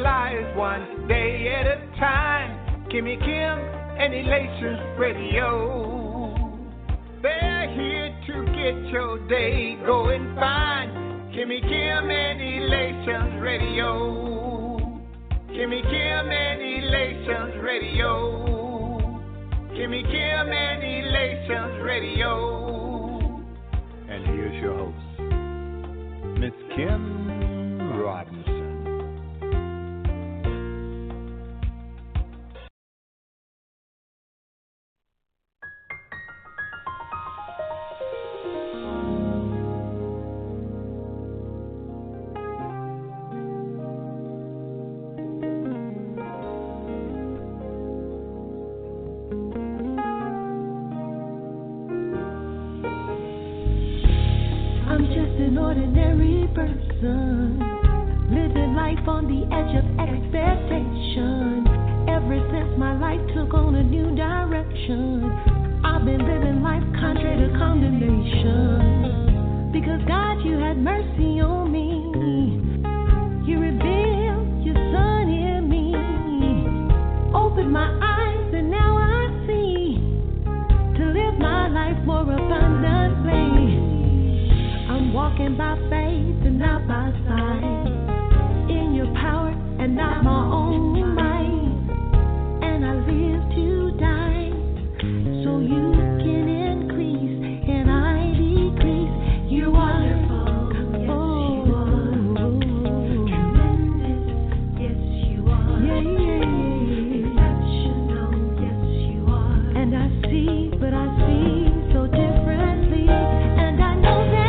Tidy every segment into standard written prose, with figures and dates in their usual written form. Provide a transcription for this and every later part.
lives one day at a time. Kimmy Kim and Elations Radio. They're here to get your day going fine. Kimmy Kim and Elations Radio. Kimmy Kim and Elations Radio. Kimmy Kim and Elations Radio. And here's your host, Miss Kim Robinson. Ordinary person, living life on the edge of expectation. Ever since my life took on a new direction, I've been living life contrary to condemnation. Because God, you had mercy on me. You revealed your son in me. Opened my eyes and now I see to live my life more abundantly. I'm walking by faith and not by sight, in your power and not my own might. And I live to die so you can increase and I decrease. You're wonderful, yes you are. Tremendous, yes you are. Exceptional, yes you are. And I see, but I see so differently. And I know that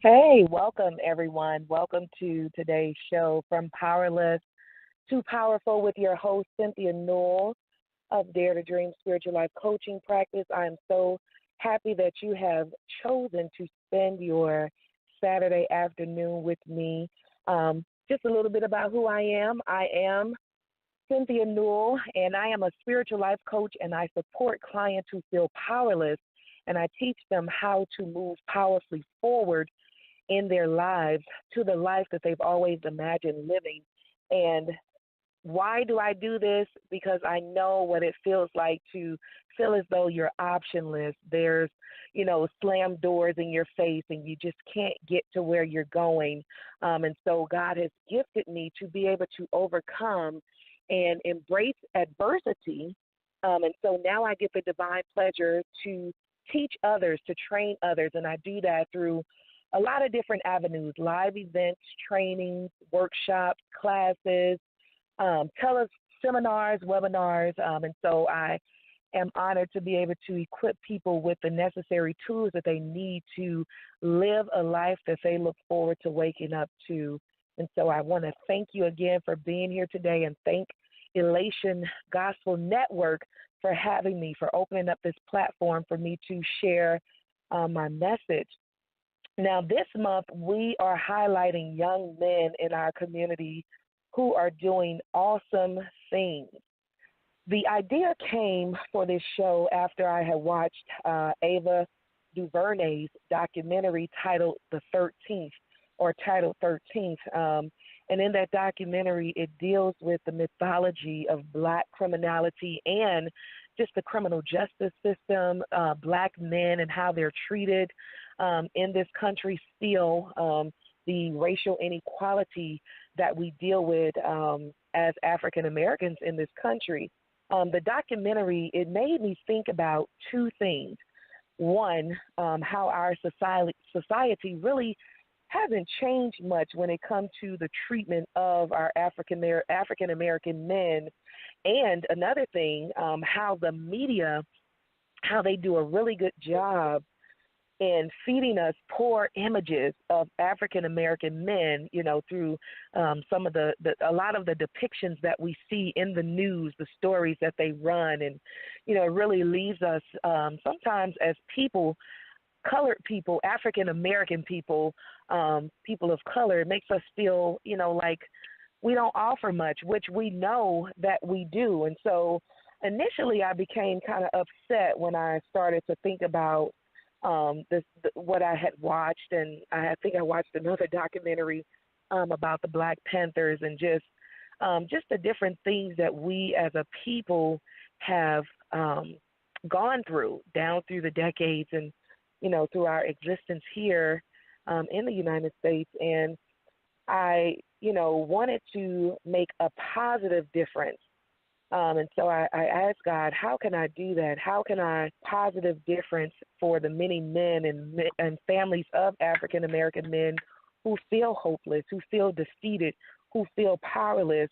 Hey, welcome everyone. Welcome to today's show, From Powerless to Powerful, with your host, Cynthia Newell of Dare to Dream Spiritual Life Coaching Practice. I am so happy that you have chosen to spend your Saturday afternoon with me. Just a little bit about who I am. I am Cynthia Newell, and I am a spiritual life coach, and I support clients who feel powerless, and I teach them how to move powerfully forward in their lives to the life that they've always imagined living. And why do I do this? Because I know what it feels like to feel as though you're optionless. There's, slam doors in your face and you just can't get to where you're going. And so God has gifted me to be able to overcome and embrace adversity. And so now I get the divine pleasure to teach others, to train others. And I do that through a lot of different avenues: live events, trainings, workshops, classes, seminars, webinars. And so I am honored to be able to equip people with the necessary tools that they need to live a life that they look forward to waking up to. And so I want to thank you again for being here today, and thank Elation Gospel Network for having me, for opening up this platform for me to share my message. Now, this month, we are highlighting young men in our community who are doing awesome things. The idea came for this show after I had watched Ava DuVernay's documentary titled The 13th, or titled 13th. And in that documentary, it deals with the mythology of Black criminality and just the criminal justice system, Black men and how they're treated in this country still, the racial inequality that we deal with as African Americans in this country. The documentary, it made me think about two things. One, how our society really hasn't changed much when it comes to the treatment of our African American men. And another thing, how the media, how they do a really good job in feeding us poor images of African American men, through some of a lot of the depictions that we see in the news, the stories that they run. And, it really leaves us sometimes as people, colored people, African American people, people of color, it makes us feel, like we don't offer much, which we know that we do. And so initially I became kind of upset when I started to think about what I had watched, and I think I watched another documentary about the Black Panthers, and just the different things that we as a people have gone through down through the decades, and through our existence here in the United States. And I wanted to make a positive difference. And so I asked God, how can I do that? How can I positive difference for the many men and families of African American men who feel hopeless, who feel defeated, who feel powerless?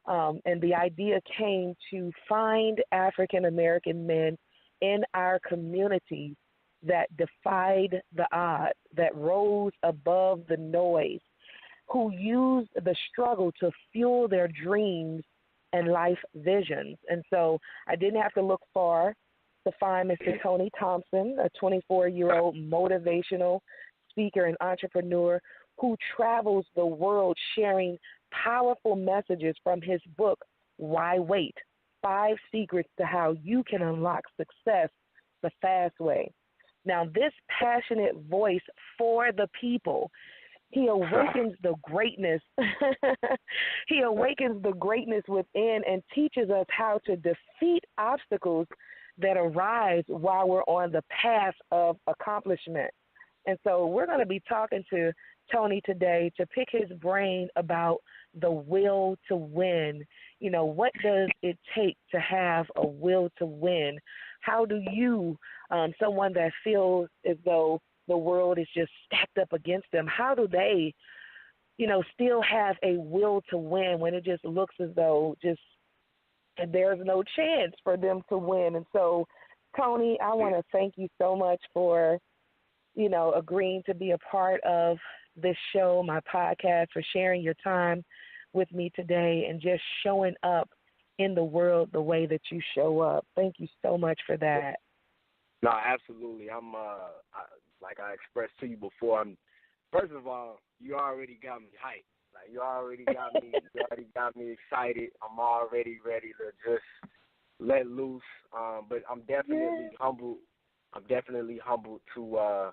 And the idea came to find African American men in our community that defied the odds, that rose above the noise, who used the struggle to fuel their dreams and life visions. And so I didn't have to look far to find Mr. Tony Thompson, a 24-year-old motivational speaker and entrepreneur who travels the world sharing powerful messages from his book, Why Wait? 5 Secrets to How You Can Unlock Success the Fast Way. Now, this passionate voice for the people, he awakens the greatness. He awakens the greatness within and teaches us how to defeat obstacles that arise while we're on the path of accomplishment. And so we're going to be talking to Tony today to pick his brain about the will to win. What does it take to have a will to win? How do you, someone that feels as though the world is just stacked up against them, how do they, still have a will to win when it just looks as though there's no chance for them to win? And so, Tony, I want to thank you so much for, agreeing to be a part of this show, my podcast, for sharing your time with me today and just showing up in the world the way that you show up. Thank you so much for that. No, absolutely. I'm like I expressed to you before. First of all, you already got me hyped. Like you already got me excited. I'm already ready to just let loose. But I'm definitely humbled. I'm definitely humbled to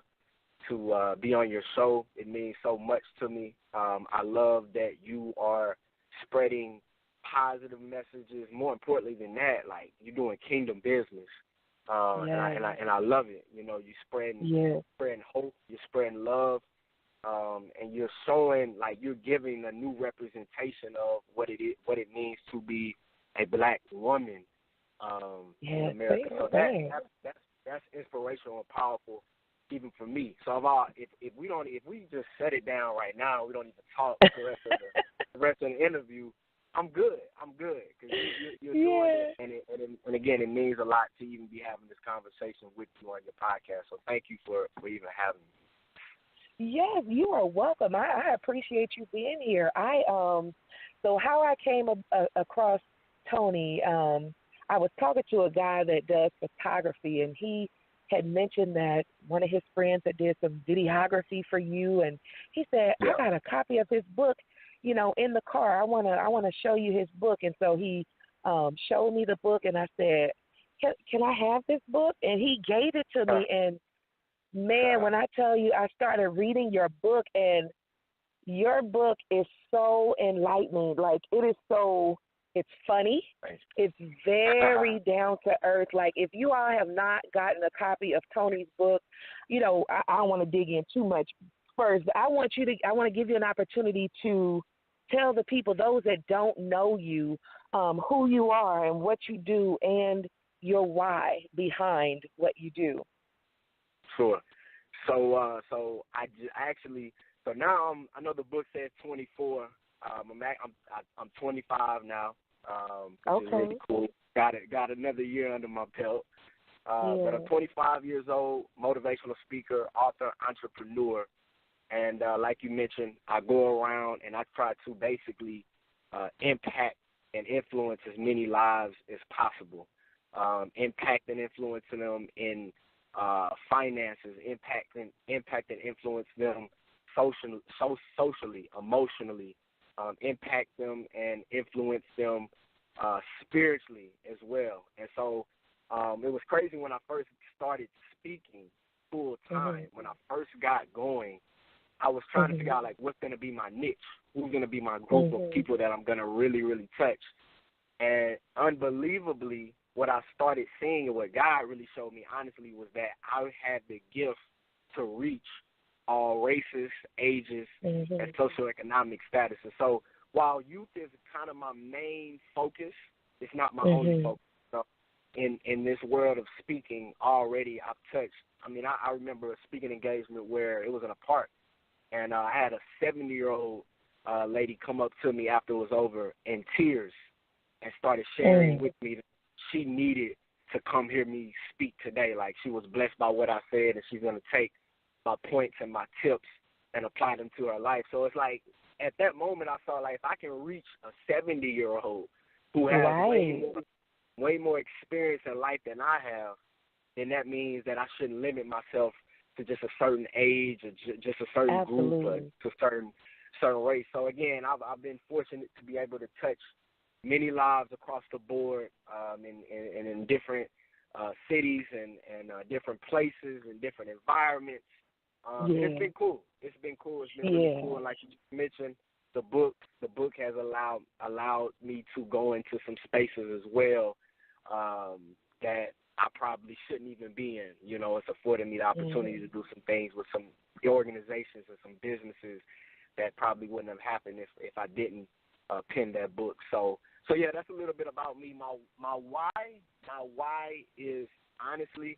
be on your show. It means so much to me. I love that you are spreading positive messages. More importantly than that, like you're doing kingdom business. And I love it. You're spreading hope, you're spreading love, and you're showing like you're giving a new representation of what it means to be a black woman in America. So that's inspirational and powerful, even for me. So if we just shut it down right now, we don't even talk the rest of the interview. I'm good because you're doing it, and again, it means a lot to even be having this conversation with you on your podcast. So thank you for even having me. Yes, you are welcome. I appreciate you being here. So how I came across Tony, I was talking to a guy that does photography, and he had mentioned that one of his friends that did some videography for you, and he said, I got a copy of his book, in the car. I wanna show you his book. And so he showed me the book, and I said, can I have this book? And he gave it to me. And man, when I tell you, I started reading your book, and your book is so enlightening. Like it's funny. It's very down to earth. Like if you all have not gotten a copy of Tony's book, I don't want to dig in too much first, but I want to give you an opportunity to tell the people, those that don't know you, who you are and what you do and your why behind what you do. Sure. So now I know the book says 24. I'm 25 now. Which is really cool. Got another year under my belt. But I'm 25 years old, motivational speaker, author, entrepreneur. And like you mentioned, I go around and I try to basically impact and influence as many lives as possible. Impact and influencing them in finances, impact and influence them socially, emotionally, impact them and influence them spiritually as well. And so it was crazy when I first started speaking full time. When I first got going, I was trying to figure out, like, what's going to be my niche, who's going to be my group of people that I'm going to really, really touch. And unbelievably, what I started seeing and what God really showed me, honestly, was that I had the gift to reach all races, ages, and socioeconomic status. And so while youth is kind of my main focus, it's not my only focus. So in this world of speaking, already I've touched, I remember a speaking engagement where it was in a park, and I had a 70-year-old lady come up to me after it was over in tears and started sharing with me that she needed to come hear me speak today. Like, she was blessed by what I said, and she's going to take my points and my tips and apply them to her life. So it's like, at that moment, I saw, like, if I can reach a 70-year-old who has way more experience in life than I have, then that means that I shouldn't limit myself to just a certain age or just a certain group or to a certain race. So, again, I've been fortunate to be able to touch many lives across the board and in different cities and different places and different environments. It's been cool. It's been really cool. And like you mentioned, the book has allowed me to go into some spaces as well that I probably shouldn't even be in. It's afforded me the opportunity to do some things with some organizations and some businesses that probably wouldn't have happened if I didn't pen that book. So yeah, that's a little bit about me. My why is, honestly,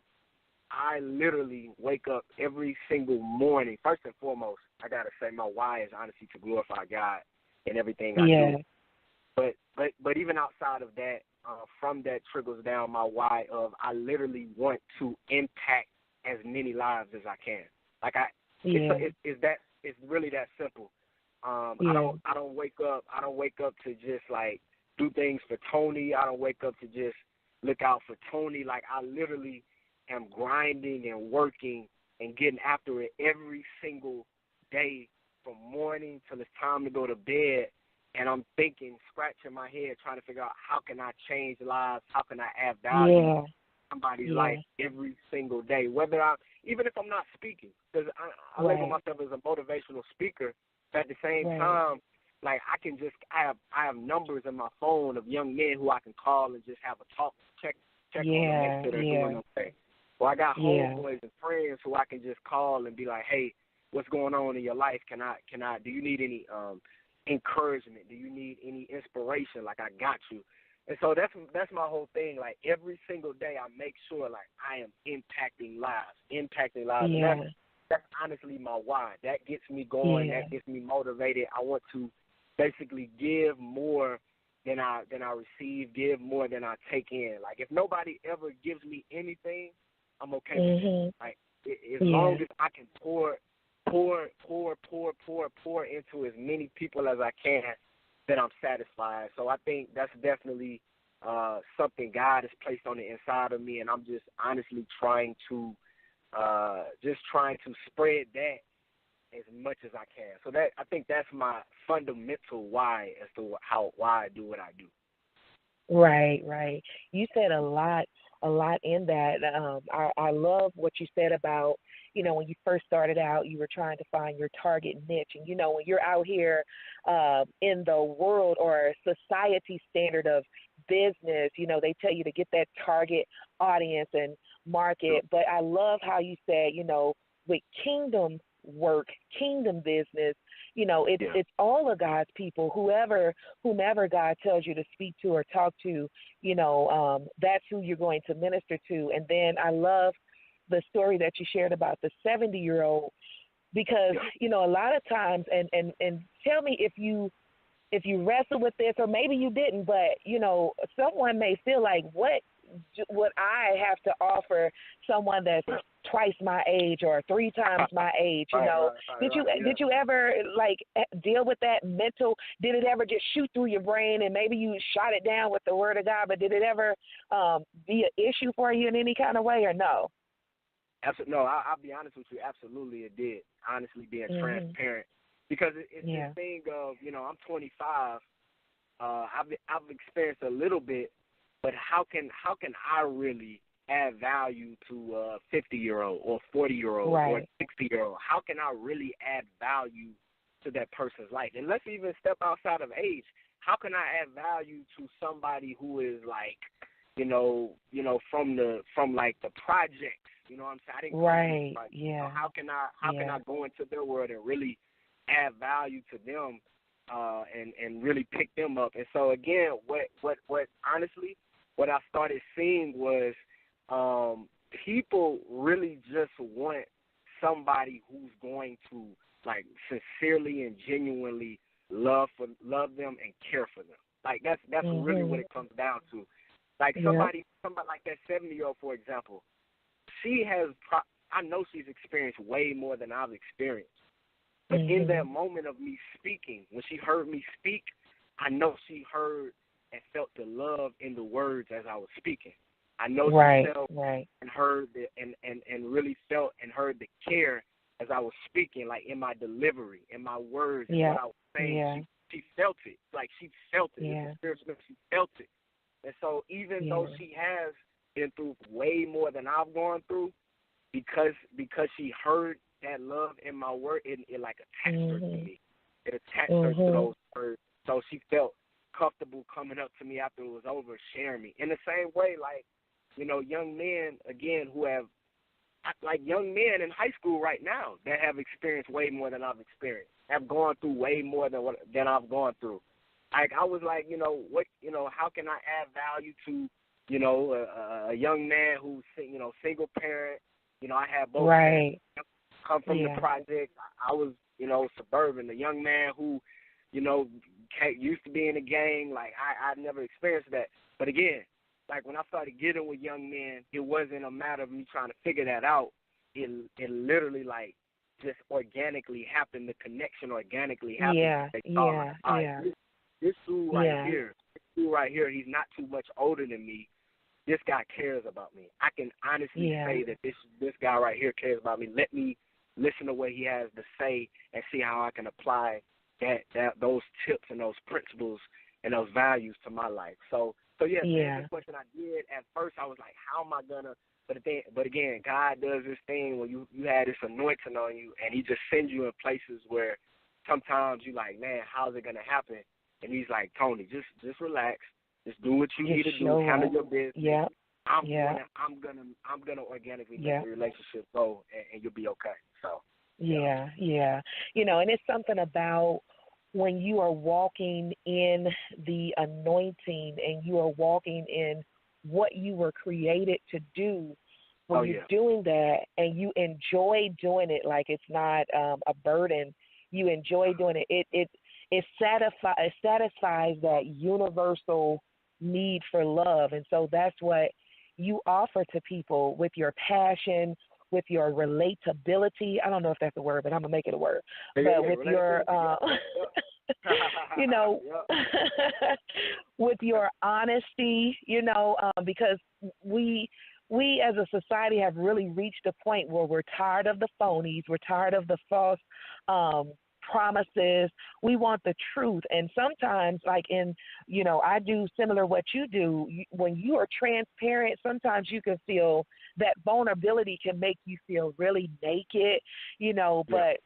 I literally wake up every single morning. First and foremost, I gotta say my why is honestly to glorify God in everything I do. But even outside of that, from that trickles down my why of I literally want to impact as many lives as I can. Like it's really that simple. I don't wake up to just like do things for Tony. I don't wake up to just look out for Tony. Like I literally am grinding and working and getting after it every single day from morning till it's time to go to bed. And I'm thinking, scratching my head, trying to figure out how can I change lives, how can I add value to somebody's life every single day, even if I'm not speaking, because I label myself as a motivational speaker. But at the same time, like I have numbers in my phone of young men who I can call and just have a talk, check on them, make sure they're doing okay. Well, I got homeboys and friends who I can just call and be like, hey, what's going on in your life? Do you need any encouragement? Do you need any inspiration? Like, I got you. And so that's my whole thing. Like, every single day I make sure, like, I am impacting lives. Yeah. And that's honestly my why. That gets me going. Yeah. That gets me motivated. I want to basically give more than I receive, give more than I take in. Like, if nobody ever gives me anything, I'm okay with it. Like, as long as I can pour into as many people as I can, then I'm satisfied. So I think that's definitely something God has placed on the inside of me, and I'm just honestly trying to spread that as much as I can. So that, I think that's my fundamental why as to why I do what I do. Right. You said a lot in that. I love what you said about, when you first started out, you were trying to find your target niche. And, when you're out here in the world or society standard of business, they tell you to get that target audience and market. But I love how you said, with kingdom work, kingdom business, it's all of God's people, whomever God tells you to speak to or talk to, that's who you're going to minister to. And then I love the story that you shared about the 70-year-old, because, a lot of times, and tell me if you wrestle with this, or maybe you didn't, but, someone may feel like, what I have to offer someone that's twice my age or 3 times my age, Did you ever deal with that mental? Did it ever just shoot through your brain and maybe you shot it down with the word of God? But did it ever be an issue for you in any kind of way, or no? Absolutely. No, I'll be honest with you. Absolutely, it did. Honestly, being transparent, because it's this thing of I'm 25. I've experienced a little bit. But how can I really add value to a 50-year-old or 40-year-old or 60-year-old? How can I really add value to that person's life? And let's even step outside of age. How can I add value to somebody who is from the projects? You know what I'm saying? How can I go into their world and really add value to them and really pick them up? And so again, what honestly, what I started seeing was people really just want somebody who's going to sincerely and genuinely love them and care for them. Like that's really what it comes down to. Like somebody like that 70-year-old, for example, I know she's experienced way more than I've experienced. But in that moment of me speaking, when she heard me speak, I know she heard and felt the love in the words as I was speaking. I know she felt and heard and really felt and heard the care as I was speaking, like in my delivery, in my words, and what I was saying. She felt it. Like she felt it. It's a spiritual, she felt it. And so even though she has been through way more than I've gone through, because she heard that love in my word, it attached her to me. It attached her to those words. So she felt comfortable coming up to me after it was over, sharing me. In the same way, young men, again, who have, young men in high school right now that have experienced way more than I've experienced, have gone through way more than I've gone through. I was like, how can I add value to, a young man who's, single parent. I had both parents come from the project. I was, suburban. A young man who, used to be in a gang. I never experienced that. But again, when I started getting with young men, it wasn't a matter of me trying to figure that out. It literally, just organically happened. The connection organically happened. This dude right here, he's not too much older than me. This guy cares about me. I can honestly say that this guy right here cares about me. Let me listen to what he has to say and see how I can apply those tips and those principles and those values to my life. So yes, that's the question I did. At first, I was like, how am I gonna? But again, God does this thing when you had this anointing on you, and He just sends you in places where sometimes you like, man, how's it gonna happen? And He's like, Tony, just relax, just do what you need to do, handle your business. Yeah. I'm gonna organically make the relationship go, and you'll be okay. So. Yeah. You know, and it's something about when you are walking in the anointing and you are walking in what you were created to do, when you're doing that and you enjoy doing it, like it's not a burden, you enjoy doing it, it satisfies that universal need for love. And so that's what you offer to people with your passion, with your relatability. I don't know if that's a word, but I'm going to make it a word. But with your, you know, with your honesty, you know, because we as a society have really reached a point where we're tired of the phonies. We're tired of the false promises. We want the truth. And sometimes, like I do similar what you do. When you are transparent, sometimes you can feel that vulnerability can make you feel really naked, you know, but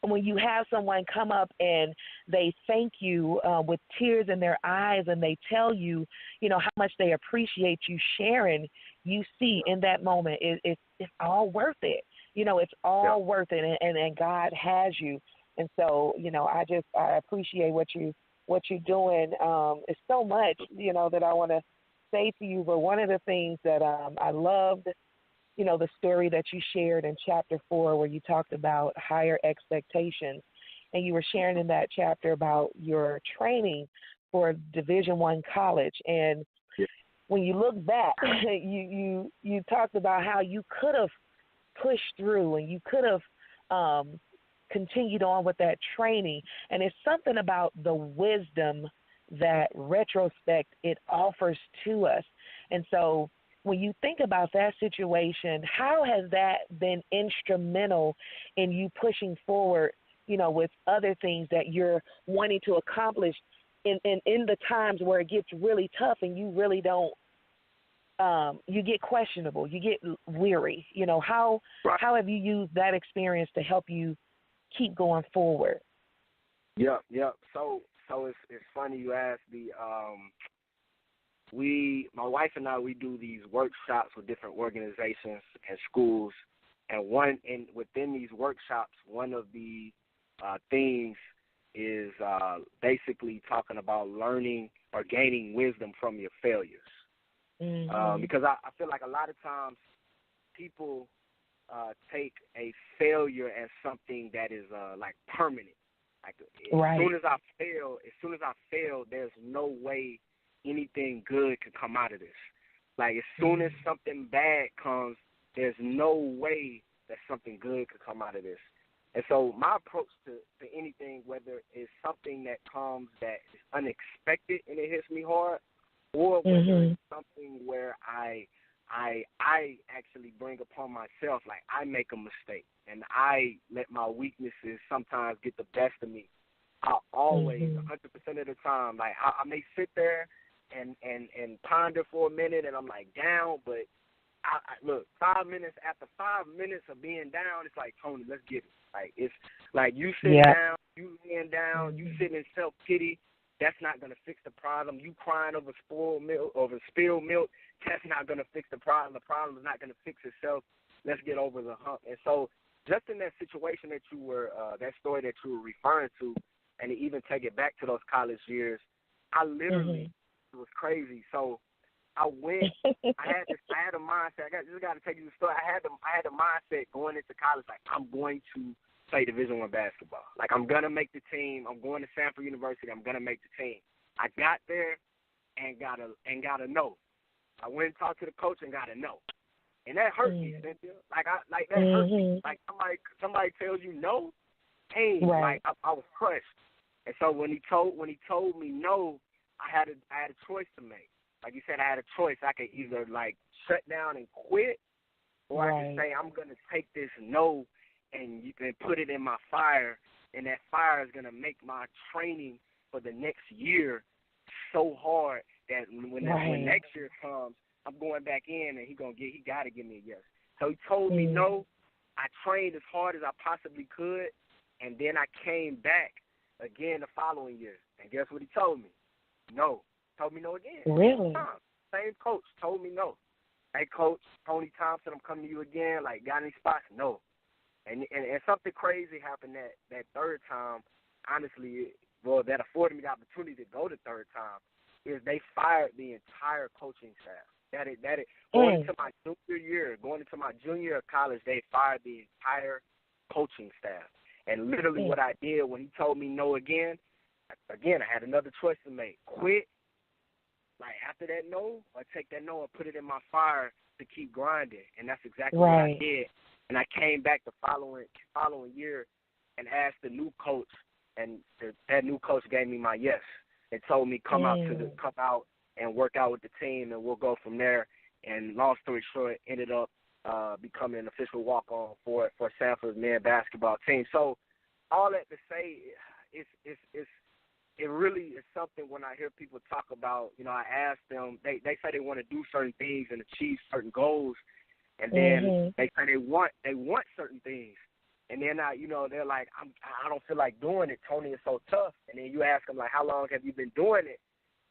when you have someone come up and they thank you with tears in their eyes and they tell you, you know, how much they appreciate you sharing, you see in that moment it's all worth it. You know, it's all worth it, and God has you. And so, you know, I appreciate what you're doing. It's so much, you know, that I want to say to you. But one of the things that I loved, you know, the story that you shared in chapter 4 where you talked about higher expectations, and you were sharing in that chapter about your training for Division I college. And when you look back, you talked about how you could have pushed through and you could have continued on with that training. And it's something about the wisdom that retrospect it offers to us. And so when you think about that situation, how has that been instrumental in you pushing forward, you know, with other things that you're wanting to accomplish in the times where it gets really tough and you really don't, you get questionable, you get weary, you know, how have you used that experience to help you keep going forward? Yep. So it's funny you asked my wife and I, we do these workshops with different organizations and schools, and within these workshops, one of the themes is basically talking about learning or gaining wisdom from your failures. Mm-hmm. Because I feel like a lot of times people take a failure as something that is like permanent. Like as soon as I fail, there's no way anything good could come out of this. Like as soon as something bad comes, there's no way that something good could come out of this. And so my approach to anything, whether it's something that comes that is unexpected and it hits me hard, or whether it's something where I actually bring upon myself, like I make a mistake and I let my weaknesses sometimes get the best of me. I always, 100% of the time, like I may sit there and ponder for a minute and I'm like down, but look, 5 minutes, after 5 minutes of being down, it's like, Tony, let's get it. Like it's like you sit down, you laying down, you sitting in self-pity. That's not going to fix the problem. You crying over spilled milk, that's not going to fix the problem. The problem is not going to fix itself. Let's get over the hump. And so just in that situation that you were, that story that you were referring to, and to even take it back to those college years, I literally, it was crazy. So I went, I had a mindset. I just got to take you to the story. I had a mindset going into college, like I'm going to play Division I basketball. Like I'm going to make the team. I'm going to Sanford University. I'm going to make the team. I got there and got a no. I went and talked to the coach and got a no. And that hurt me, Cynthia. Like that hurt me. Like somebody tells you no, pain. Right. Like I was crushed. And so when he told me no, I had a choice to make. Like you said, I had a choice. I could either like shut down and quit, or I could say I'm gonna take this no and you can put it in my fire, and that fire is gonna make my training for the next year so hard that when next year comes, I'm going back in and he got to give me a yes. So he told me no. I trained as hard as I possibly could, and then I came back again the following year. And guess what he told me? No. Told me no again. Really? Same coach told me no. Hey, Coach, Tony Thompson, I'm coming to you again. Like, got any spots? No. And something crazy happened that third time, honestly, that afforded me the opportunity to go the third time, is they fired the entire coaching staff. Going into my junior year of college, they fired the entire coaching staff. And literally what I did when he told me no again, I had another choice to make. Quit, like after that no, or take that no and put it in my fire to keep grinding. And that's exactly what I did. And I came back the following year and asked the new coach, and that new coach gave me my yes. It told me come out and work out with the team, and we'll go from there. And long story short, ended up becoming an official walk-on for Sanford's men basketball team. So all that to say, it really is something when I hear people talk about, I ask them, they say they want to do certain things and achieve certain goals, and then they say they want certain things. And then, they're like, I don't feel like doing it. Tony, is so tough. And then you ask them, like, how long have you been doing it?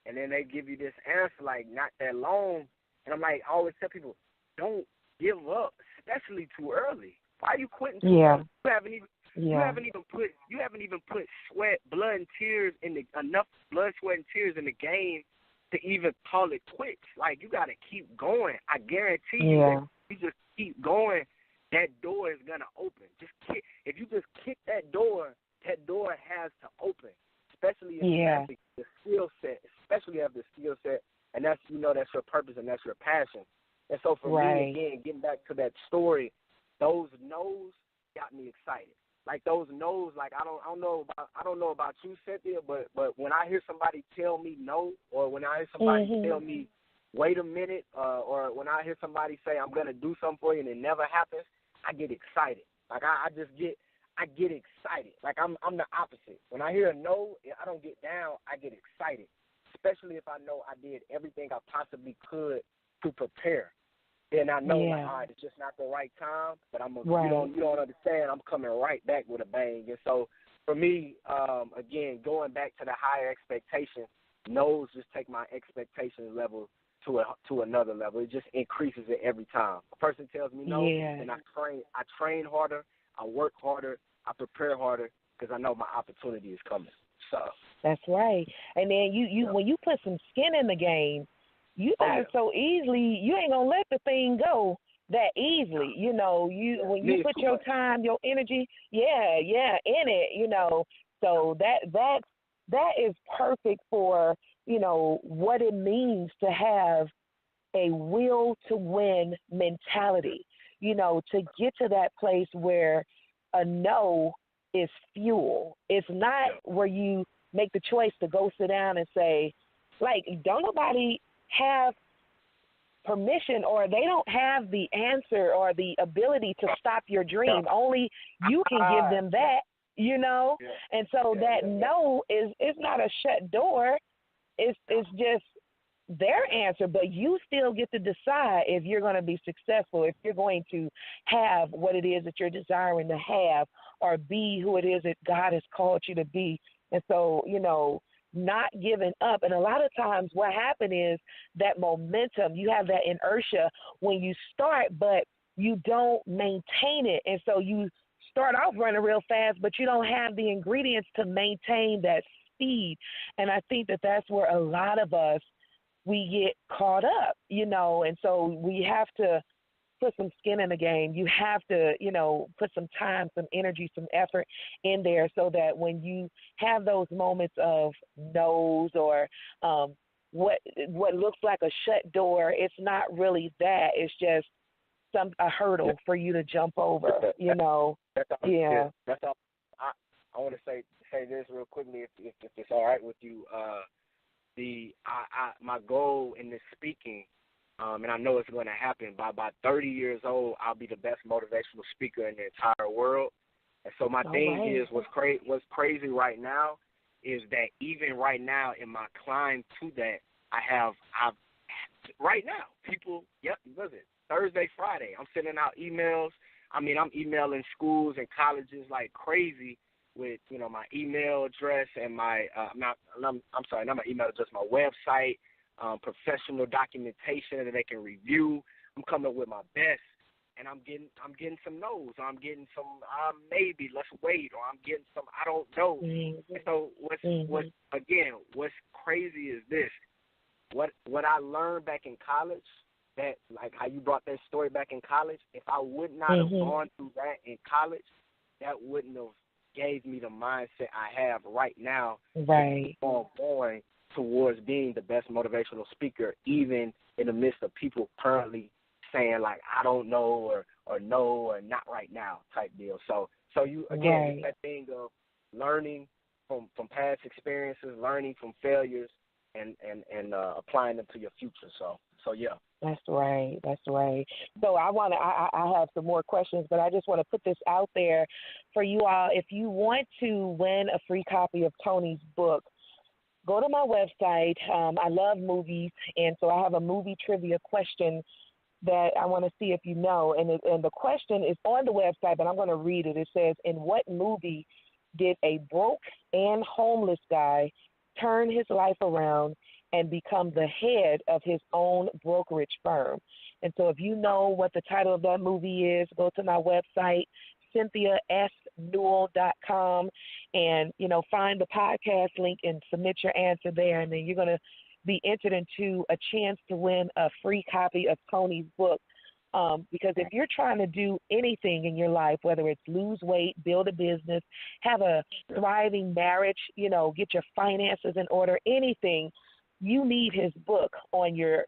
And then they give you this answer, like, not that long. And I'm like, I always tell people, don't give up, especially too early. Why are you quitting too early? You haven't even put sweat, blood, and tears enough blood, sweat, and tears in the game to even call it quits. Like, you got to keep going. I guarantee you that you just keep going, that door is going to open. If you just kick that door has to open, especially if you have the skill set, and that's, that's your purpose and that's your passion. And so for me, again, getting back to that story, those no's got me excited. Like those no's, like I don't know about you, Cynthia, but when I hear somebody tell me no, or when I hear somebody tell me wait a minute, or when I hear somebody say I'm gonna do something for you and it never happens, I get excited. Like I get excited. Like I'm the opposite. When I hear a no, I don't get down. I get excited, especially if I know I did everything I possibly could to prepare. Then I know, like, all right, it's just not the right time, but you don't understand, I'm coming right back with a bang. And so for me, again, going back to the higher expectation, no's just take my expectation level to another level. It just increases it every time. A person tells me no, and I train harder, I work harder, I prepare harder, because I know my opportunity is coming. So that's right. And then you when you put some skin in the game, you not so easily, you ain't going to let the thing go that easily. When you put your time, your energy, in it, so that is perfect for, what it means to have a will to win mentality, to get to that place where a no is fuel. It's not where you make the choice to go sit down and say, like, don't nobody have permission, or they don't have the answer or the ability to stop your dream. Only you can give them that, And so no is not a shut door. It's just their answer, but you still get to decide if you're going to be successful, if you're going to have what it is that you're desiring to have, or be who it is that God has called you to be. And so, not giving up. And a lot of times what happens is that momentum, you have that inertia when you start, but you don't maintain it. And so you start off running real fast, but you don't have the ingredients to maintain that speed. And I think that that's where a lot of us, we get caught up, and so we have to put some skin in the game. You have to, put some time, some energy, some effort in there, so that when you have those moments of no's, or what looks like a shut door, it's not really that. It's just a hurdle for you to jump over. You know, that's all, yeah. That's all. I want to say this real quickly, if it's all right with you. My goal in this speaking, and I know it's going to happen, by 30 years old, I'll be the best motivational speaker in the entire world. And so my thing is, what's crazy right now is that even right now in my climb to that, I've right now, people, listen, Thursday, Friday, I'm sending out emails. I mean, I'm emailing schools and colleges like crazy with, my email address and my, not my email address, my website, professional documentation that they can review. I'm coming with my best, and I'm getting some no's, or I'm getting some maybe, let's wait, or I'm getting some I don't know. Mm-hmm. And so what's crazy is this. What I learned back in college, that like how you brought that story back in college, if I would not have gone through that in college, that wouldn't have gave me the mindset I have right now. Right. Going towards being the best motivational speaker, even in the midst of people currently saying like I don't know or no or not right now type deal. So you again, it's that thing of learning from past experiences, learning from failures, and applying them to your future. So yeah. That's right. So I have some more questions, but I just want to put this out there for you all. If you want to win a free copy of Tony's book, go to my website. I love movies, and so I have a movie trivia question that I want to see if you know. And the question is on the website, but I'm going to read it. It says, in what movie did a broke and homeless guy turn his life around and become the head of his own brokerage firm? And so if you know what the title of that movie is, go to my website, CynthiaSNewell.com, and, find the podcast link and submit your answer there. And then you're going to be entered into a chance to win a free copy of Tony's book. Because if you're trying to do anything in your life, whether it's lose weight, build a business, have a thriving marriage, get your finances in order, anything, you need his book on your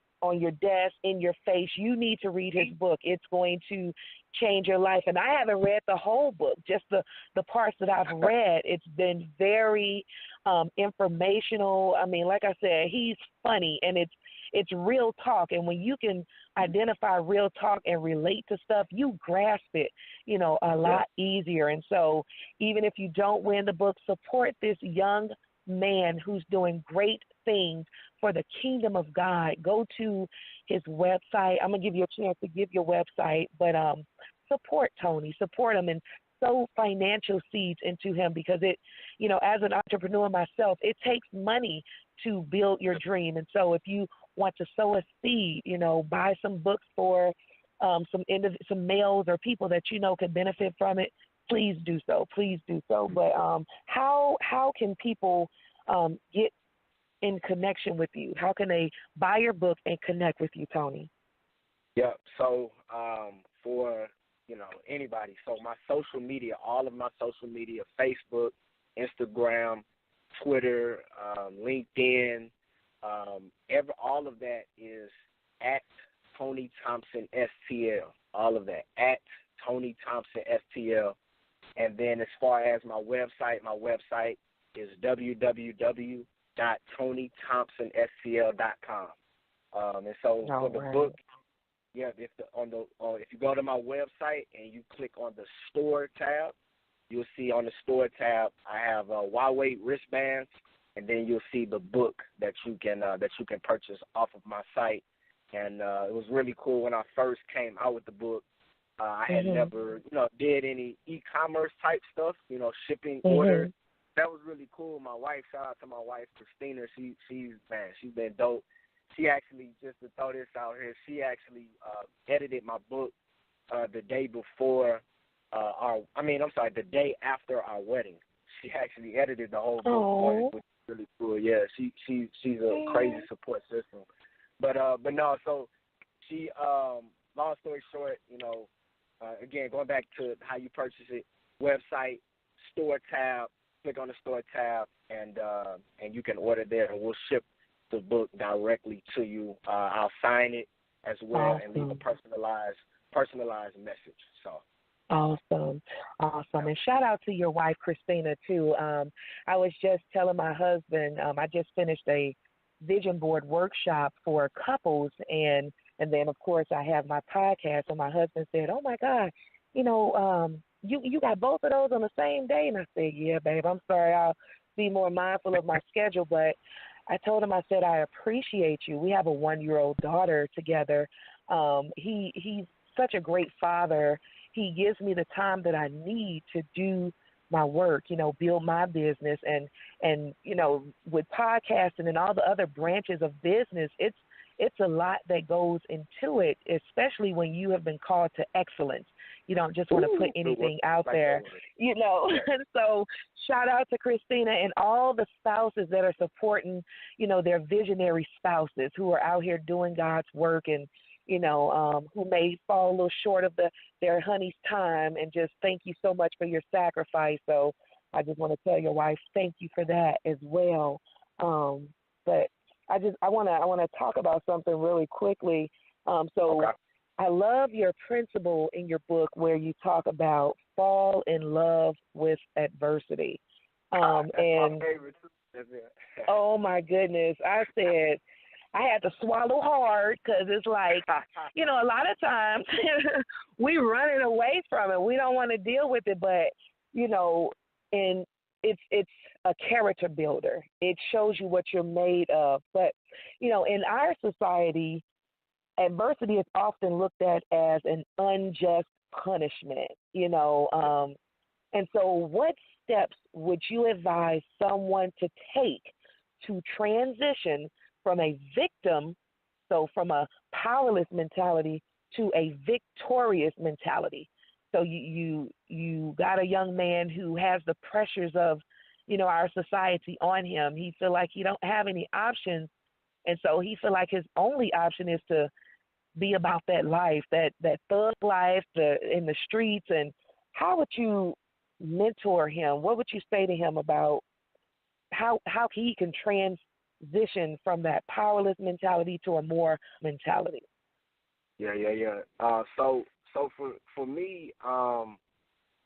desk, in your face. You need to read his book. It's going to change your life. And I haven't read the whole book, just the parts that I've read. It's been very informational. I mean, like I said, he's funny, and it's real talk. And when you can identify real talk and relate to stuff, you grasp it, a lot easier. And so even if you don't win the book, support this young man who's doing great things for the kingdom of God. Go to his website. I'm going to give you a chance to give your website, but support Tony, support him, and sow financial seeds into him, because it, as an entrepreneur myself, it takes money to build your dream. And so if you want to sow a seed, buy some books for some males or people that can benefit from it, please do so. But how can people get in connection with you? How can they buy your book and connect with you, Tony? Yeah. So for anybody, so my social media, all of my social media, Facebook, Instagram, Twitter, LinkedIn, all of that is at Tony Thompson STL. All of that at Tony Thompson STL. And then as far as my website is www.tonythompsonstl.com. And so for the book, if you go to my website and you click on the store tab, you'll see on the store tab I have Huawei wristbands, and then you'll see the book that you can purchase off of my site. And it was really cool when I first came out with the book. I had never, did any e-commerce type stuff, shipping orders. That was really cool. My wife, shout out to my wife, Christina. She's been dope. She actually, just to throw this out here, she actually edited my book the day before the day after our wedding. She actually edited the whole book, which is really cool. Yeah, she's a crazy support system. But no, so she, long story short, again, going back to how you purchase it, website, store tab, click on the store tab, and you can order there, and we'll ship the book directly to you. I'll sign it as well and leave a personalized personalized message. So. Awesome. And shout out to your wife, Christina, too. I was just telling my husband, I just finished a vision board workshop for couples, and then, of course, I have my podcast, and my husband said, oh, my God, you got both of those on the same day? And I said, yeah, babe, I'm sorry. I'll be more mindful of my schedule. But I told him, I said, I appreciate you. We have a 1-year-old daughter together. He's such a great father. He gives me the time that I need to do my work, build my business, and with podcasting and all the other branches of business, it's a lot that goes into it, especially when you have been called to excellence. You don't just want to put anything out there, And so shout out to Christina and all the spouses that are supporting, their visionary spouses who are out here doing God's work and, who may fall a little short of their honey's time, and just thank you so much for your sacrifice. So I just want to tell your wife thank you for that as well. But I want to talk about something really quickly. Okay. I love your principle in your book where you talk about fall in love with adversity. That's my favorite. Oh my goodness! I said. I had to swallow hard because it's like, a lot of times we running away from it. We don't want to deal with it, but, and it's a character builder. It shows you what you're made of. But, in our society, adversity is often looked at as an unjust punishment, and so what steps would you advise someone to take to transition from a victim, so from a powerless mentality to a victorious mentality? So you got a young man who has the pressures of, our society on him. He feel like he don't have any options, and so he feel like his only option is to be about that life, that thug life, in the streets. And how would you mentor him? What would you say to him about how he can transition from that powerless mentality to a more mentality? Yeah. So for me,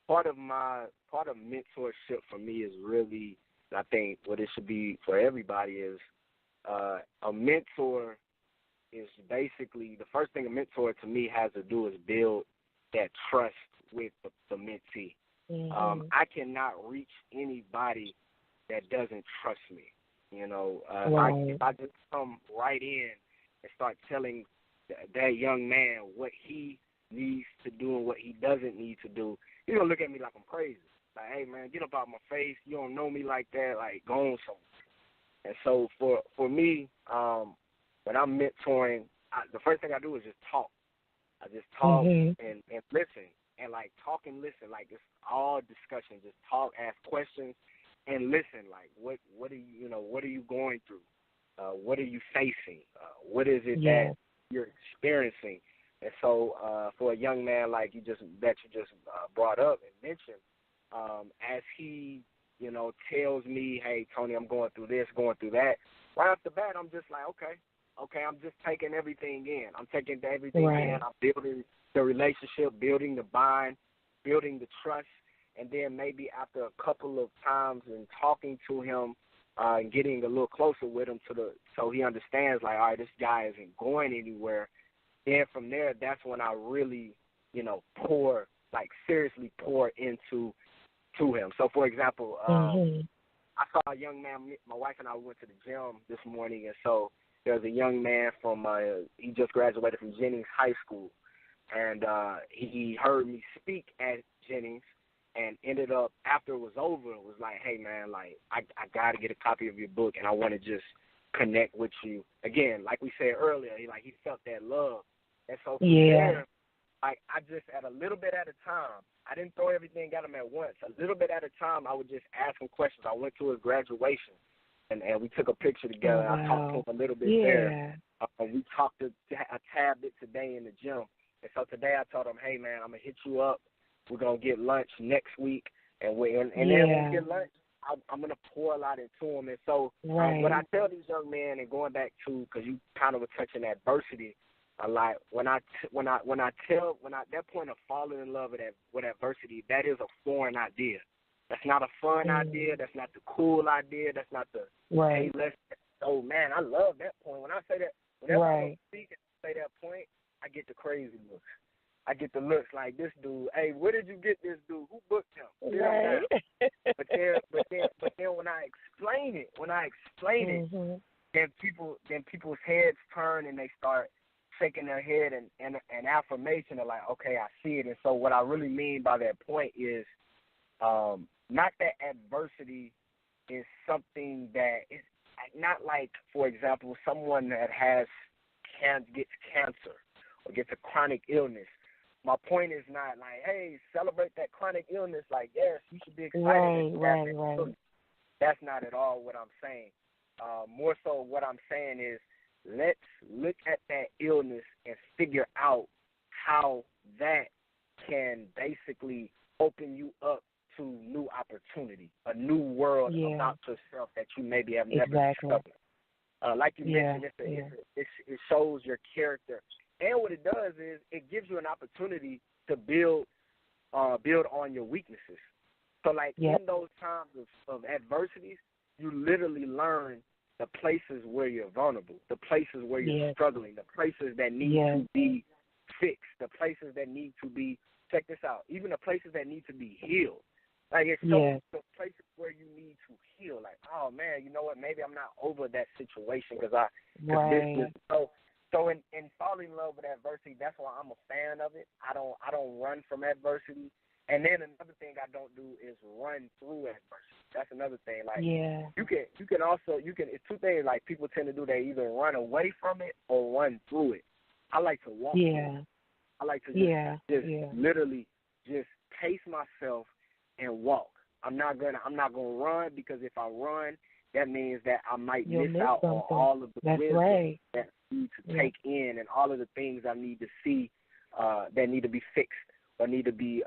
part of mentorship for me is really, I think what it should be for everybody is a mentor is basically, the first thing a mentor to me has to do is build that trust with the mentee. Mm-hmm. I cannot reach anybody that doesn't trust me. If I just come right in and start telling that young man what he needs to do and what he doesn't need to do, he's going to look at me like I'm crazy. Like, hey, man, get up out my face. You don't know me like that. Like, go on somewhere. And so for me, when I'm mentoring, the first thing I do is just talk. I just talk and listen. And, like, talk and listen. Like, it's all discussion. Just talk, ask questions, and listen. Like, what are you going through? What are you facing? What is it that you're experiencing? And so for a young man like you just brought up and mentioned, as he, tells me, hey, Tony, I'm going through this, going through that, right off the bat, I'm just like, okay, I'm just taking everything in. I'm taking everything in. I'm building the relationship, building the bond, building the trust, and then maybe after a couple of times and talking to him and getting a little closer with him so he understands, like, all right, this guy isn't going anywhere. Then from there, that's when I really, seriously pour into him. So, for example, I saw a young man, my wife and I went to the gym this morning, and so there was a young man he just graduated from Jennings High School, and he heard me speak at Jennings and ended up, after it was over, it was like, hey, man, like, I got to get a copy of your book, and I want to just connect with you. Again, like we said earlier, he felt that love. And so from there, I just, at a little bit at a time, I didn't throw everything at him at once. A little bit at a time, I would just ask him questions. I went to his graduation, and we took a picture together. I talked to him a little bit there. We talked a tad bit today in the gym. And so today I told him, hey, man, I'm going to hit you up. We're going to get lunch next week. And then when we get lunch, I'm going to pour a lot into him. And so what I tell these young men, and going back to, because you kind of were touching adversity, Like when I that point of falling in love with adversity, that is a foreign idea. That's not a fun idea. That's not the cool idea. That's not the hey, let's. Oh man, I love that point. When I say that, whenever I speak and say that point, I get the crazy looks. I get the looks like this dude. Hey, where did you get this dude? Who booked him? Right. But then when I explain it, then people's heads turn and they start shaking their head and affirmation of like, okay, I see it. And so what I really mean by that point is not that adversity is something that is not like, for example, someone that gets cancer or gets a chronic illness. My point is not like, hey, celebrate that chronic illness. Like, yes, you should be excited. Right. That's not at all what I'm saying. More so what I'm saying is let's look at that illness and figure out how that can basically open you up to new opportunity, a new world about yourself that you maybe have never discovered. Like you mentioned, it shows your character. And what it does is it gives you an opportunity to build on your weaknesses. So, like, in those times of adversities, you literally learn the places where you're vulnerable, the places where you're struggling, the places that need to be fixed, the places that need to be, check this out, even the places that need to be healed. Like, it shows the places where you need to heal. Like, oh, man, you know what, maybe I'm not over that situation because this is So in falling in love with adversity, that's why I'm a fan of it. I don't run from adversity. And then another thing I don't do is run through adversity. That's another thing. Like you can also it's two things like people tend to do. They either run away from it or run through it. I like to walk through it. I like to just literally just pace myself and walk. I'm not gonna run because if I run, that means that I might miss out on all of the wisdom that I need to take in and all of the things I need to see that need to be fixed or need to be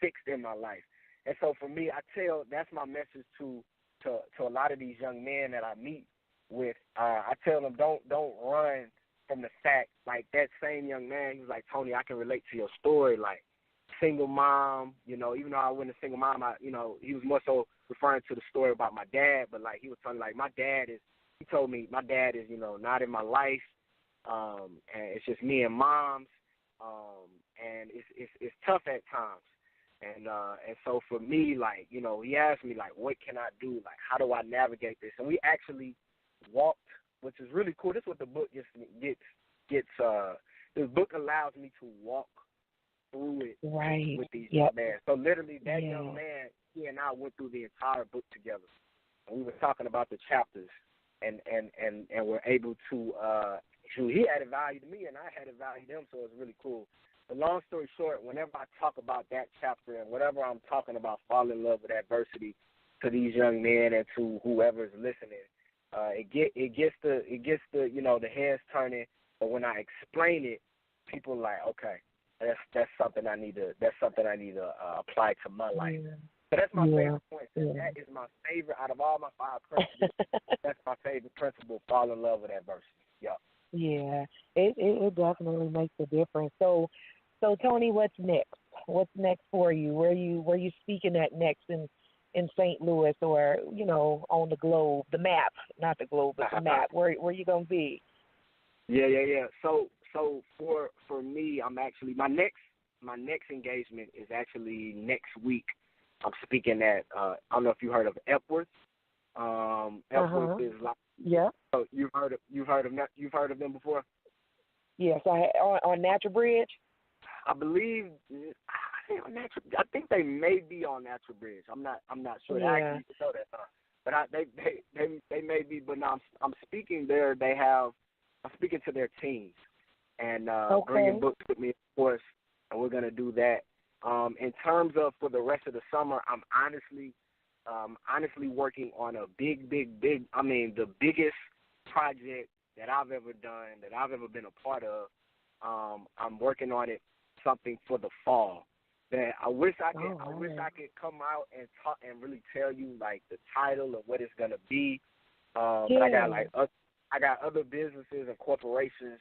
fixed in my life. And so for me, that's my message to a lot of these young men that I meet with. I tell them don't run from the fact, like that same young man, he was like, Tony, I can relate to your story, like single mom, even though I wasn't a single mom, he was more so referring to the story about my dad, but like he was telling like he told me my dad is, not in my life, and it's just me and mom's, and it's tough at times. And so for me, like, he asked me, like, what can I do? Like, how do I navigate this? And we actually walked, which is really cool. This is what the book gets this book allows me to walk through it with these young men. So literally that young man, he and I went through the entire book together. And we were talking about the chapters and we're able to, he added value to me and I added value to him, so it's really cool. But long story short, whenever I talk about that chapter and whenever I'm talking about falling in love with adversity to these young men and to whoever's listening, it gets the the heads turning. But when I explain it, people are like, okay, that's something I need to apply to my life. So that's my favorite point. That is my favorite out of all my 5 principles. That's my favorite principle: fall in love with adversity. Yeah, it definitely makes a difference. So Tony, what's next? What's next for you? Where you speaking at next in St. Louis or on the globe, the map, not the globe, but the map? Where you gonna be? Yeah. So for me, I'm actually my next engagement is actually next week. I'm speaking at I don't know if you heard of Epworth. Epworth is like So you've heard of them before? Yes, on Natural Bridge. I believe I think they may be on Natural Bridge. I'm not sure. I actually know that, but they may be. But now I'm speaking there. I'm speaking to their teams and bringing books with me, of course, and we're gonna do that. In terms of for the rest of the summer, I'm honestly working on a big, the biggest project that I've ever done, that I've ever been a part of. I'm working on it, something for the fall. That I wish I could come out and talk and really tell you like the title of what it's gonna be. But I other businesses and corporations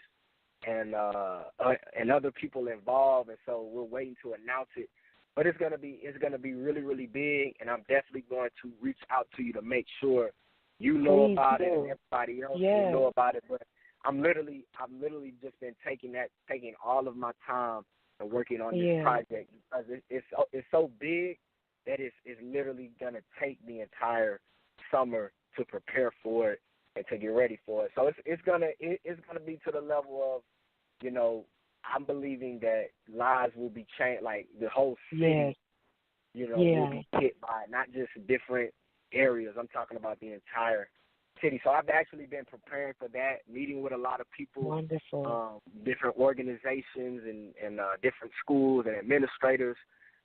and other people involved, and so we're waiting to announce it. But it's gonna be really, really big, and I'm definitely going to reach out to you to make sure you know about it and everybody else will know about it. But I've literally just been taking all of my time and working on this project because it's so big that it's literally gonna take the entire summer to prepare for it and to get ready for it. So it's gonna be to the level of, you know, I'm believing that lives will be changed, like the whole city, you know, will be hit by it, not just different areas. I'm talking about the entire city. So I've actually been preparing for that, meeting with a lot of people, different organizations and different schools and administrators.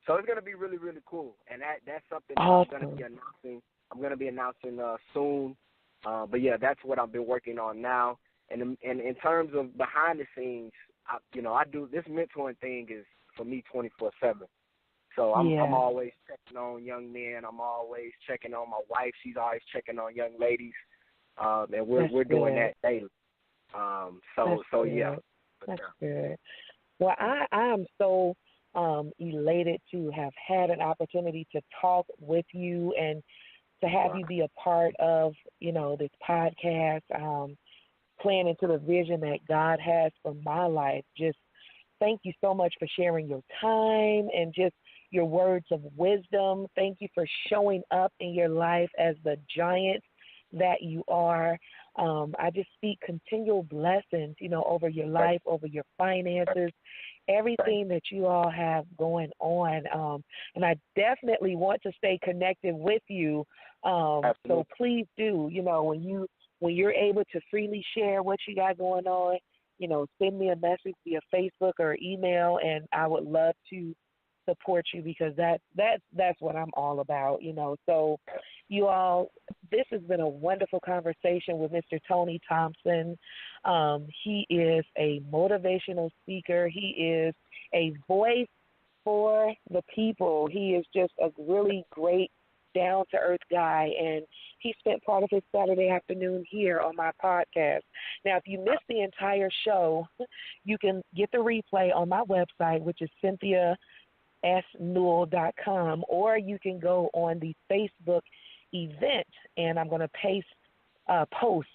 So it's going to be really, really cool. And that's something that I'm going to be announcing. I'm going to be announcing soon. But, yeah, that's what I've been working on now. And in terms of behind the scenes, I do this mentoring thing is for me 24/7. So I'm always checking on young men. I'm always checking on my wife. She's always checking on young ladies. And we're doing that daily. That's good. Well, I am so elated to have had an opportunity to talk with you and to have you be a part of, you know, this podcast, playing into the vision that God has for my life. Just thank you so much for sharing your time and just your words of wisdom. Thank you for showing up in your life as the giant that you are. I just speak continual blessings, you know, over your life, over your finances, everything that you all have going on. And I definitely want to stay connected with you. So please do, you know, when you're able to freely share what you got going on, you know, send me a message via Facebook or email, and I would love to support you because that's what I'm all about, you know. So you all, this has been a wonderful conversation with Mr. Tony Thompson. He is a motivational speaker. He is a voice for the people. He is just a really great, down-to-earth guy, and he spent part of his Saturday afternoon here on my podcast. Now, if you missed the entire show, you can get the replay on my website, which is CynthiaSNewell.com, or you can go on the Facebook event, and I'm going to post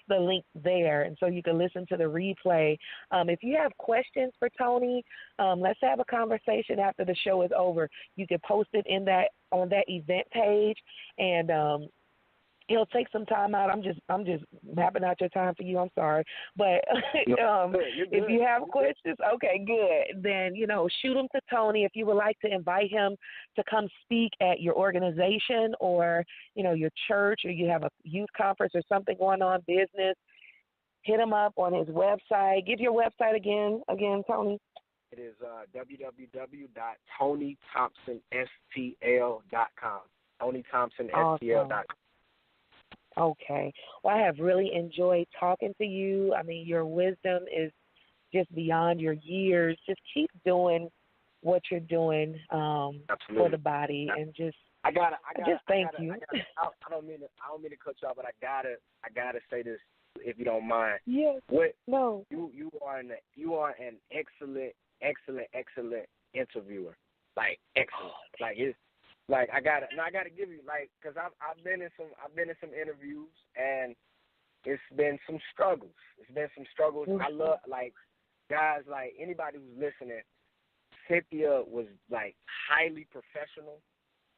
the link there, and so you can listen to the replay. If you have questions for Tony, let's have a conversation after the show is over. You can post it on that event page, and he'll take some time out. I'm just mapping out your time for you. I'm sorry, but if you have questions, okay, good. Then shoot them to Tony. If you would like to invite him to come speak at your organization or your church, or you have a youth conference or something going on, business, hit him up on his website. Give your website again, Tony. It is www.TonyThompsonSTL.com. TonyThompsonSTL.com. Okay. Well, I have really enjoyed talking to you. I mean, your wisdom is just beyond your years. Just keep doing what you're doing for the body, and just thank you. I don't mean to cut you off, but I gotta say this, if you don't mind. Yes. No. You are an excellent interviewer. Like excellent. I gotta give you, because I've been in some interviews, and it's been some struggles. Mm-hmm. I love, guys, anybody who's listening, Cynthia was highly professional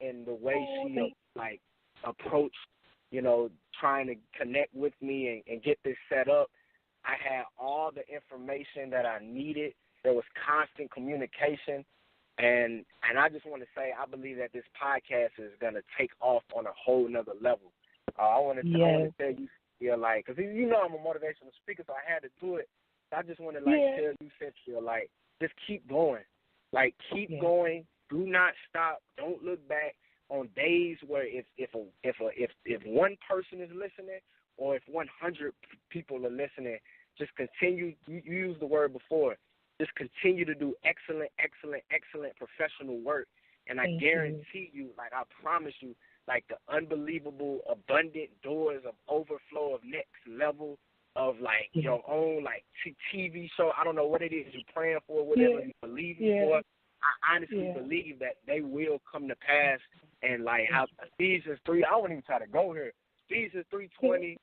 in the way she approached, trying to connect with me and get this set up. I had all the information that I needed. There was constant communication. And I just want to say, I believe that this podcast is going to take off on a whole nother level. I want to tell you, because I'm a motivational speaker, so I had to do it. I just want to tell you, Cynthia, just keep going. Keep going. Do not stop. Don't look back on days where if one person is listening, or if 100 people are listening, just continue. You used the word before. Just continue to do excellent professional work. And I guarantee you, I promise you, the unbelievable, abundant doors of overflow of next level of, like, your own, like, TV show. I don't know what it is you're praying for, whatever you believe for. I honestly believe that they will come to pass. And, like, how Ephesians 3, I won't even try to go here. Ephesians 3:20,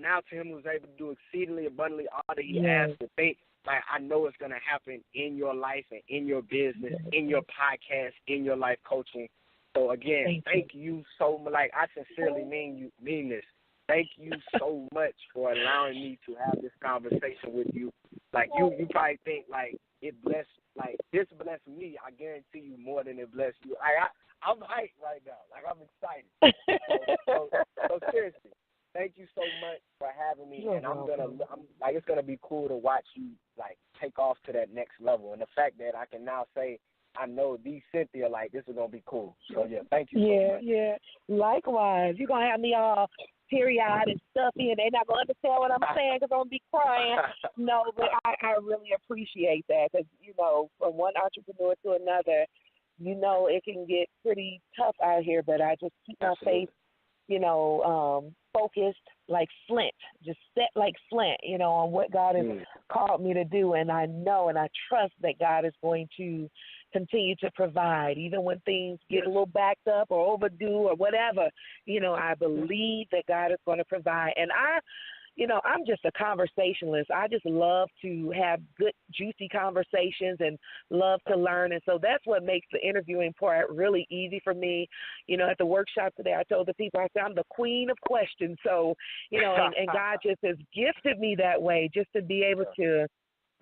now to him who was able to do exceedingly abundantly all that he asked to think. Like, I know it's going to happen in your life and in your business, in your podcast, in your life coaching. So, again, thank you so much. Like, I sincerely mean this. Thank you so much for allowing me to have this conversation with you. Like, you probably think, like, this blessed me. I guarantee you more than it blessed you. I'm hyped right now. Like, I'm excited. So seriously, thank you so much for having me. And it's gonna be cool to watch you, like, take off to that next level. And the fact that I can now say, I know these Cynthia, like, this is gonna be cool. So thank you so much. Yeah. Likewise, you're gonna have me all teary-eyed and stuffy, and they're not gonna understand what I'm saying because I'm gonna be crying. No, but I really appreciate that because, you know, from one entrepreneur to another, you know, it can get pretty tough out here. But I just keep my faith, you know, focused like flint, just set like flint, you know, on what God has called me to do. And I know and I trust that God is going to continue to provide, even when things get a little backed up or overdue or whatever. You know, I believe that God is going to provide. And I'm just a conversationalist. I just love to have good, juicy conversations and love to learn. And so that's what makes the interviewing part really easy for me. You know, at the workshop today, I told the people, I said, I'm the queen of questions. So, you know, and God just has gifted me that way, just to be able to,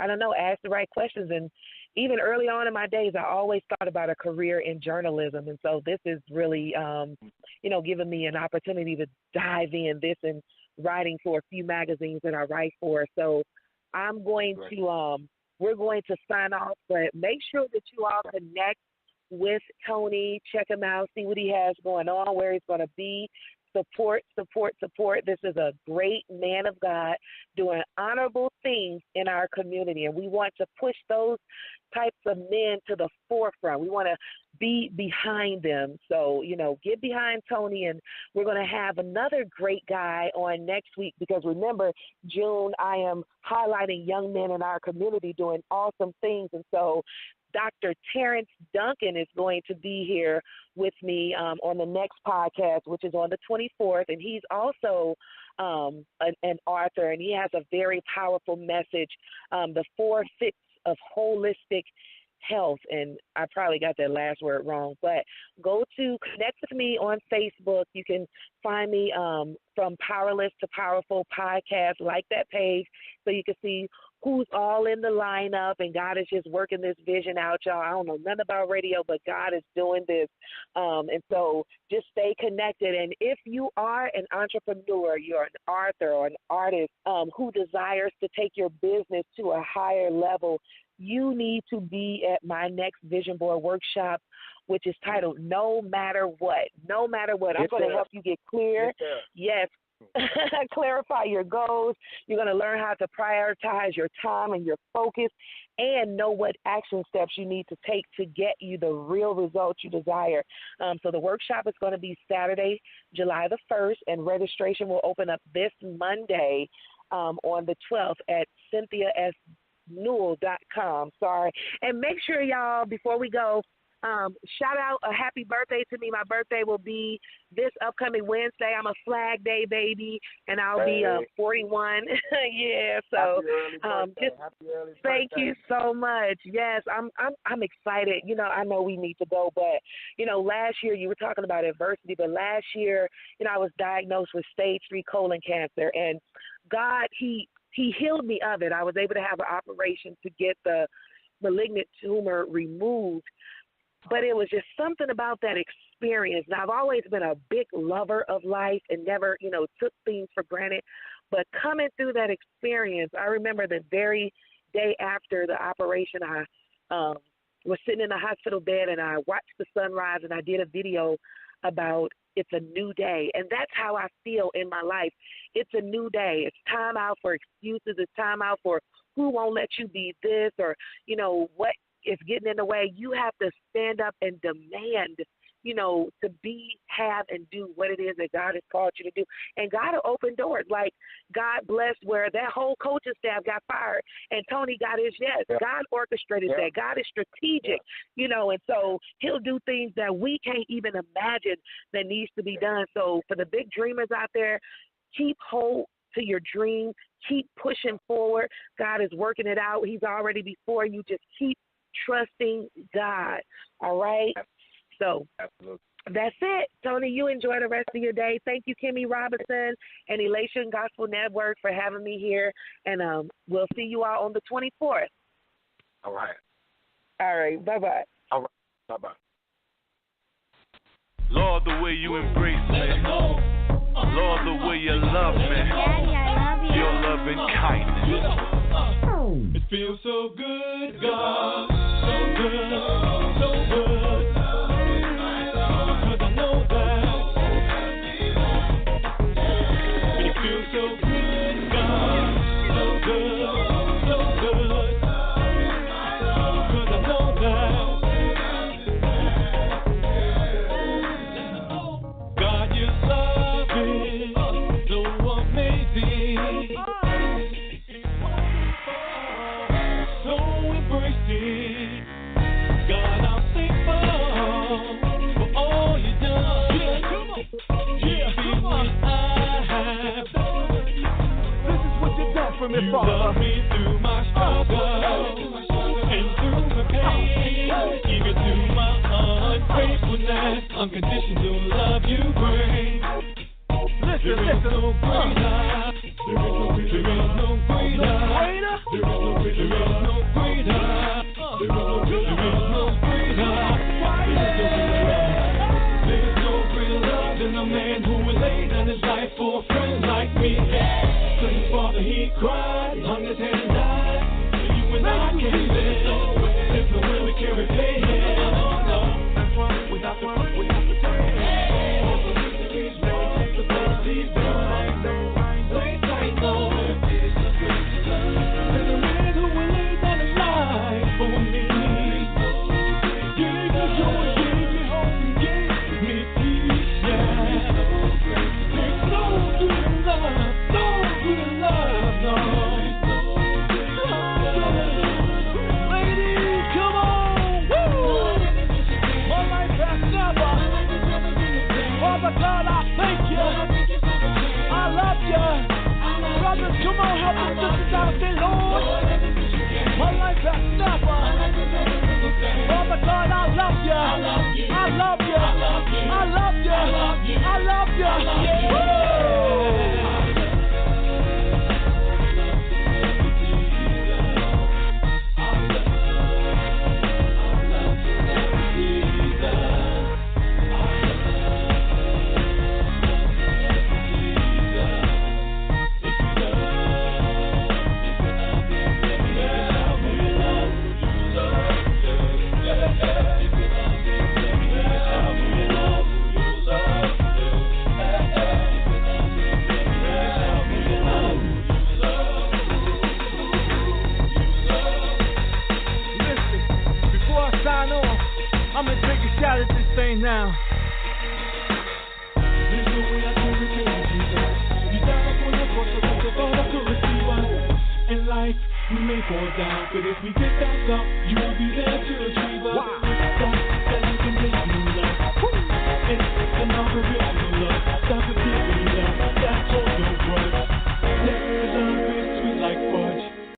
ask the right questions. And even early on in my days, I always thought about a career in journalism. And so this is really, giving me an opportunity to dive in this and writing for a few magazines that I write for. So I'm going to, we're going to sign off, but make sure that you all connect with Tony, check him out, see what he has going on, where he's going to be. Support. This is a great man of God doing honorable things in our community, and we want to push those types of men to the forefront. We want to be behind them. So, you know, get behind Tony, and we're going to have another great guy on next week because remember, June, I am highlighting young men in our community doing awesome things, and so Dr. Terrence Duncan is going to be here with me on the next podcast, which is on the 24th, and he's also an author, and he has a very powerful message, the 4 Fifths of Holistic Health, and I probably got that last word wrong, but go to connect with me on Facebook. You can find me from Powerless to Powerful podcast, like that page, so you can see who's all in the lineup, and God is just working this vision out, y'all. I don't know nothing about radio, but God is doing this, and so just stay connected. And if you are an entrepreneur, you're an author or an artist who desires to take your business to a higher level, you need to be at my next Vision Board workshop, which is titled No Matter What. No Matter What. I'm going to help you get clear. Yes. Clarify your goals. You're going to learn how to prioritize your time and your focus and know what action steps you need to take to get you the real results you desire. So the workshop is going to be Saturday, July the 1st, and registration will open up this Monday on the 12th at CynthiaSNewell.com. Sorry. And make sure, y'all, before we go, shout out a happy birthday to me. My birthday will be this upcoming Wednesday. I'm a Flag Day baby, and I'll be 41. Yeah, so just thank you so much. Yes, I'm excited. You know, I know we need to go, but you know, last year you were talking about adversity, but last year, you know, I was diagnosed with stage 3 colon cancer, and God, He healed me of it. I was able to have an operation to get the malignant tumor removed. But it was just something about that experience. Now, I've always been a big lover of life and never, you know, took things for granted. But coming through that experience, I remember the very day after the operation, I was sitting in the hospital bed and I watched the sunrise, and I did a video about it's a new day. And that's how I feel in my life. It's a new day. It's time out for excuses. It's time out for who won't let you be this, or, you know, what is getting in the way. You have to stand up and demand, to be, have, and do what it is that God has called you to do. And God will open doors. Like God blessed where that whole coaching staff got fired and Tony got his yes. Yeah. God orchestrated that. God is strategic, and so he'll do things that we can't even imagine that needs to be done. So for the big dreamers out there, keep hold to your dream. Keep pushing forward. God is working it out. He's already before you. Just keep trusting God. All right? So that's it. Tony, you enjoy the rest of your day. Thank you, Kimmy Robinson and Elation Gospel Network for having me here. And we'll see you all on the 24th. All right. All right. Bye-bye. All right. Bye-bye. Lord, the way you embrace me. Lord, the way you love me. Daddy, I love you. Your love and kindness. It feels so good, God. So good, so good. Because I know that. It feels so good, God. So good, so good. Because I know that. God, your love is so amazing. So embracing. God, I'm thankful for all you've done. Yeah, come on. I have. This is what you've done for me, You Father. love me through my struggle and through the pain, even through my ungratefulness. Unconditional love you bring. There is no greater. There is no greater. There is no greater. There is no greater. There is no greater. There is no greater. There is no greater love than a man who would lay down his life for a friend like me. So his father he cried, hung his head and died. So you and I can live. There's no way we can repay him. No, that's why without the God, I thank you. I love you. Brothers, come on, help us sisters out there, Lord. My life has never. Father God, I love you. I love you. I love you. I love you. Yeah. I'm gonna take a shot at this thing now. There's no way I can repay you, Jesus. You died for the cross, so that's all I could receive us. In life, we may fall down, but if we get back up, you will be there to retrieve us. Wow.